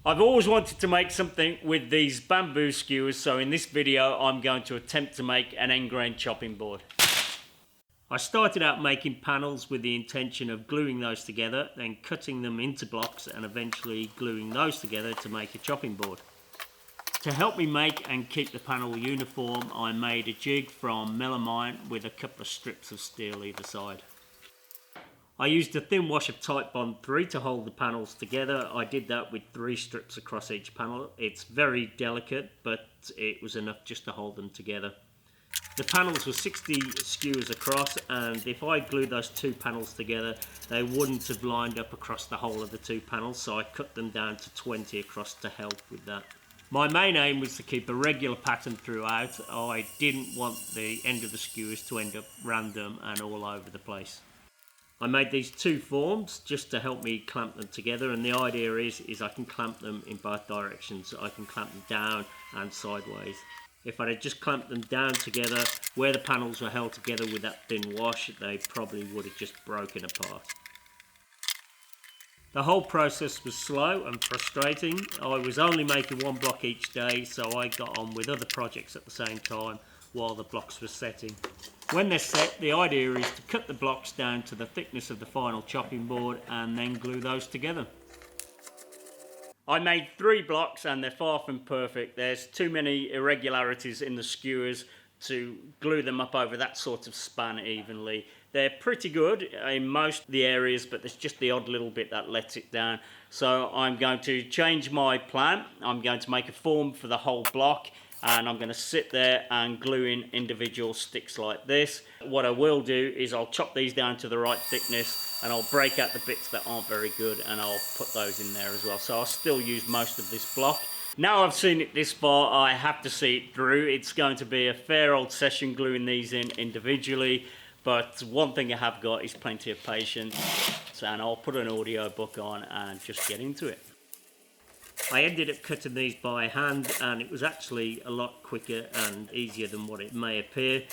I've always wanted to make something with these bamboo skewers, so in this video I'm going to attempt to make an end grain chopping board. I started out making panels with the intention of gluing those together, then cutting them into blocks and eventually gluing those together to make a chopping board. To help me make and keep the panel uniform, I made a jig from melamine with a couple of strips of steel either side. I used a thin wash of Titebond 3 to hold the panels together. I did that with 3 strips across each panel. It's very delicate, but it was enough just to hold them together. The panels were 60 skewers across, and if I glued those 2 panels together, they wouldn't have lined up across the whole of the 2 panels, so I cut them down to 20 across to help with that. My main aim was to keep a regular pattern throughout. I didn't want the end of the skewers to end up random and all over the place. I made these 2 forms just to help me clamp them together, and the idea is I can clamp them in both directions. I can clamp them down and sideways. If I had just clamped them down together, where the panels were held together with that thin wash, they probably would have just broken apart. The whole process was slow and frustrating. I was only making 1 block each day, so I got on with other projects at the same time while the blocks were setting. When they're set, the idea is to cut the blocks down to the thickness of the final chopping board and then glue those together. I made 3 blocks and they're far from perfect. There's too many irregularities in the skewers to glue them up over that sort of span evenly. They're pretty good in most of the areas, but there's just the odd little bit that lets it down. So I'm going to change my plan. I'm going to make a form for the whole block, and I'm going to sit there and glue in individual sticks like this. What I will do is I'll chop these down to the right thickness, and I'll break out the bits that aren't very good, and I'll put those in there as well. So I'll still use most of this block. Now I've seen it this far, I have to see it through. It's going to be a fair old session gluing these in individually, but one thing I have got is plenty of patience, and I'll put an audio book on and just get into it. I ended up cutting these by hand, and it was actually a lot quicker and easier than what it may appear.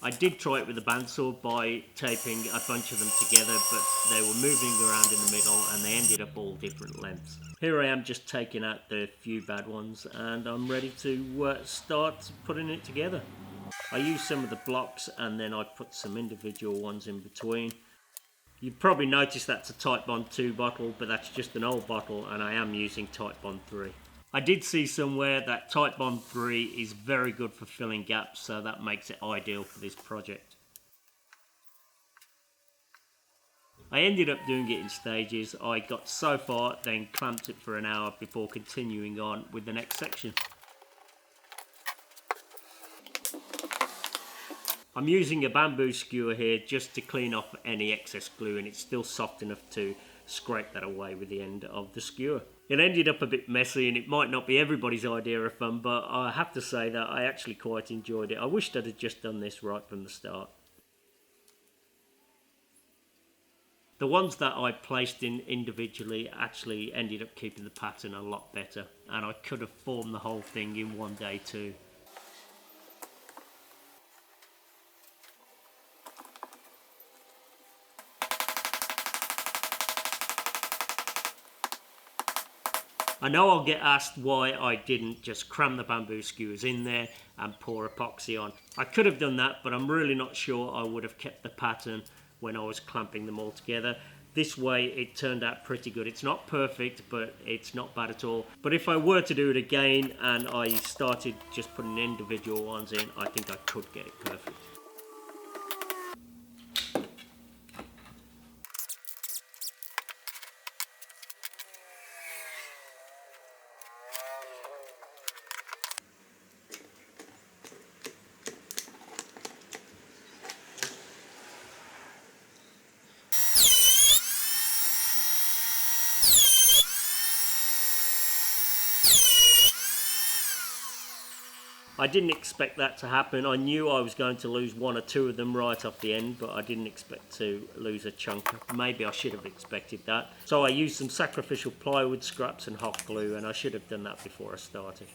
I did try it with a bandsaw by taping a bunch of them together, but they were moving around in the middle and they ended up all different lengths. Here I am just taking out the few bad ones, and I'm ready to start putting it together. I used some of the blocks and then I put some individual ones in between. You've probably noticed that's a Titebond 2 bottle, but that's just an old bottle, and I am using Titebond 3. I did see somewhere that Titebond 3 is very good for filling gaps, so that makes it ideal for this project. I ended up doing it in stages. I got so far, then clamped it for an hour before continuing on with the next section. I'm using a bamboo skewer here just to clean off any excess glue, and it's still soft enough to scrape that away with the end of the skewer. It ended up a bit messy, and it might not be everybody's idea of fun, but I have to say that I actually quite enjoyed it. I wished I'd have just done this right from the start. The ones that I placed in individually actually ended up keeping the pattern a lot better, and I could have formed the whole thing in one day too. I know I'll get asked why I didn't just cram the bamboo skewers in there and pour epoxy on. I could have done that, but I'm really not sure I would have kept the pattern when I was clamping them all together. This way it turned out pretty good. It's not perfect, but it's not bad at all. But if I were to do it again and I started just putting individual ones in, I think I could get it perfect. I didn't expect that to happen. I knew I was going to lose 1 or 2 of them right off the end, but I didn't expect to lose a chunk. Maybe I should have expected that. So I used some sacrificial plywood scraps and hot glue, and I should have done that before I started.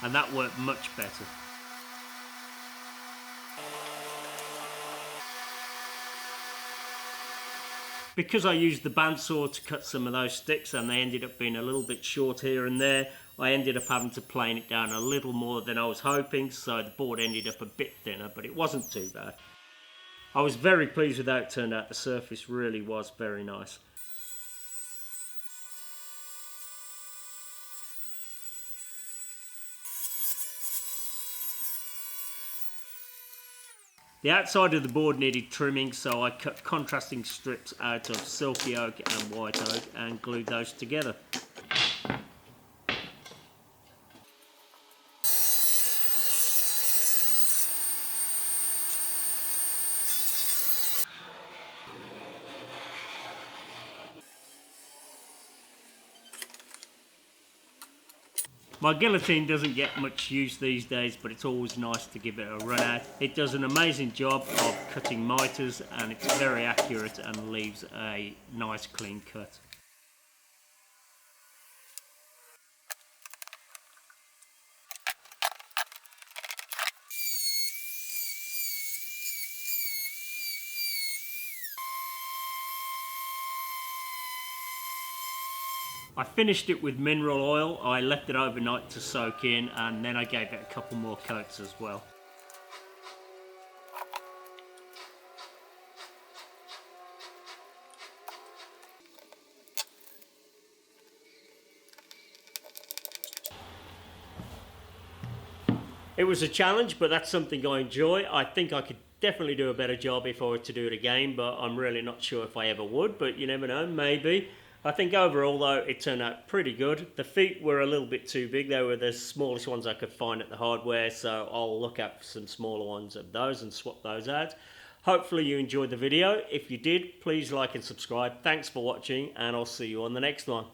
And that worked much better. Because I used the bandsaw to cut some of those sticks and they ended up being a little bit short here and there, I ended up having to plane it down a little more than I was hoping, so the board ended up a bit thinner, but it wasn't too bad. I was very pleased with how it turned out. The surface really was very nice. The outside of the board needed trimming, so I cut contrasting strips out of silky oak and white oak and glued those together. My guillotine doesn't get much use these days, but it's always nice to give it a run out. It does an amazing job of cutting miters and it's very accurate and leaves a nice clean cut. I finished it with mineral oil. I left it overnight to soak in and then I gave it a couple more coats as well. It was a challenge, but that's something I enjoy. I think I could definitely do a better job if I were to do it again, but I'm really not sure if I ever would, but you never know, maybe. I think overall though, it turned out pretty good. The feet were a little bit too big. They were the smallest ones I could find at the hardware, so I'll look out for some smaller ones of those and swap those out. Hopefully you enjoyed the video. If you did, please like and subscribe. Thanks for watching, and I'll see you on the next one.